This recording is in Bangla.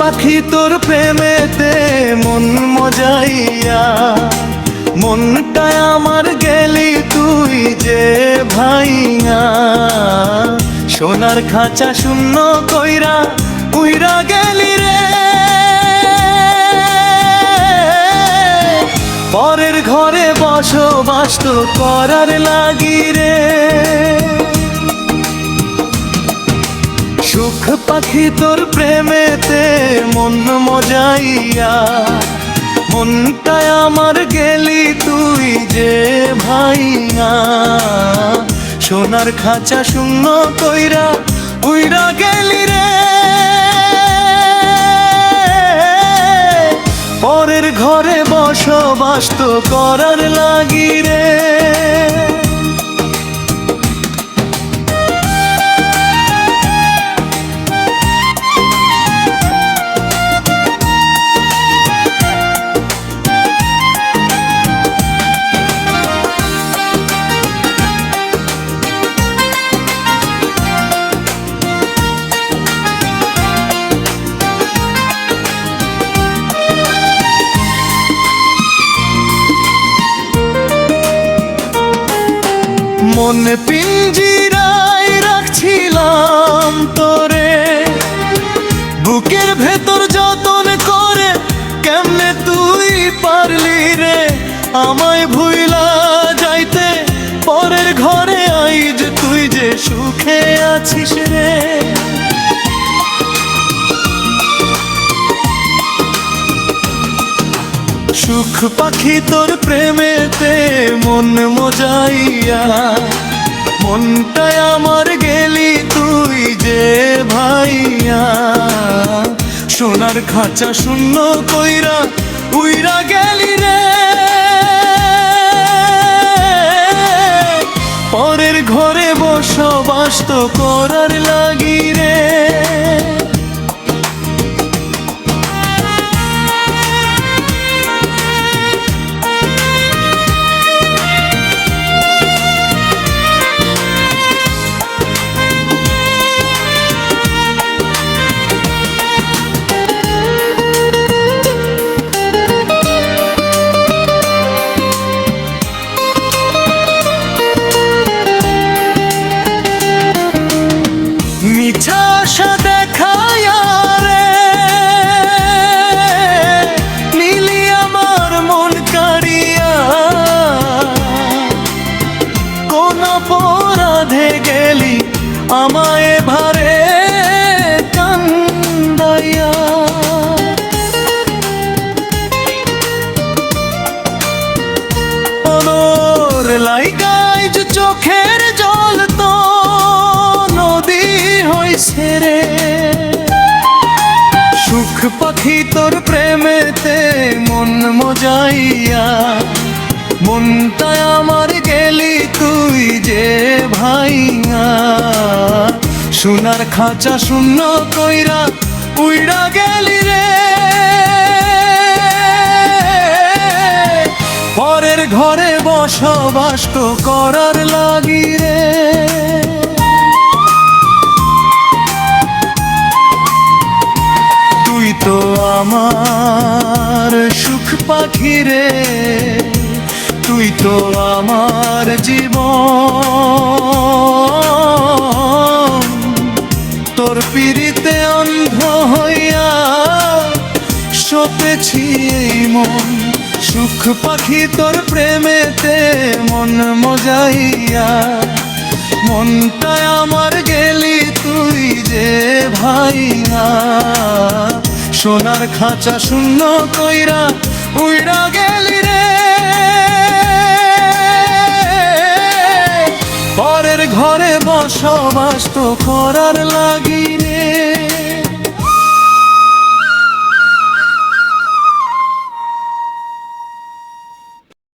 পাখি তোর প্রেমেতে মন মজাইয়া, মনটায় আমার গেলি তুই যে ভাইয়া। সোনার খাঁচা শূন্য কইরা উইরা গেলি রে, পরের ঘরে বসবাস তো করার লাগি রে। সুখ পাখি তোর প্রেমেতে মন মজাইয়া, মনটায় আমার গেলি তুই যে ভাইয়া। সোনার খাঁচা শূন্য কইরা উইরা গেলি রে, পরের ঘরে বসবাস তো করার লাগি রে। মন পিঞ্জিরায় রাখছিলাম তোরে, বুকের ভেতর যতন করে কেমনে তুই পারলি রে আমায় ভুইলা যাইতে। পরের ঘরে আইজ তুই যে সুখে আছিস রে। সুখ পাখি তোর প্রেমেতে মন মজাইয়া, মনটায় আমার গেলি তুই যে ভাইয়া। সোনার খাঁচা শূন্য কইরা উইরা গেলি রে, পরের ঘরে বসবাস তো করার লাগি রে। মিছা আশা দেখায়া রে নীলি আমার মন কাড়িয়া, কোন অপরাধে গেলি আমায় ভারে কান্দাইয়া। ওর লাইগাই যে চোখের জল তো নদী হইছে রে। সুখ পাখি তোর প্রেমেতে মন মজাইয়া, মনটায় আমার গেলি তুই যে ভাইয়া। সোনার খাঁচা শূন্য কইরা উইরা গেলি রে, পরের ঘরে বসবাস তো করার লাগি রে। তুই তো আমার সুখ পাখি রে, তুই তো আমার জীবন। তোর পিড়িতে অন্ধ হইয়া সপেছি এই মন। সুখ পাখি তোর প্রেমেতে মন মজাইয়া, মনটায় আমার গেলি তুই যে ভাইয়া। সোনার খাঁচা শূন্য কইরা উইরা গেলি রে, পরের ঘরে বসবাস তো করার লাগি।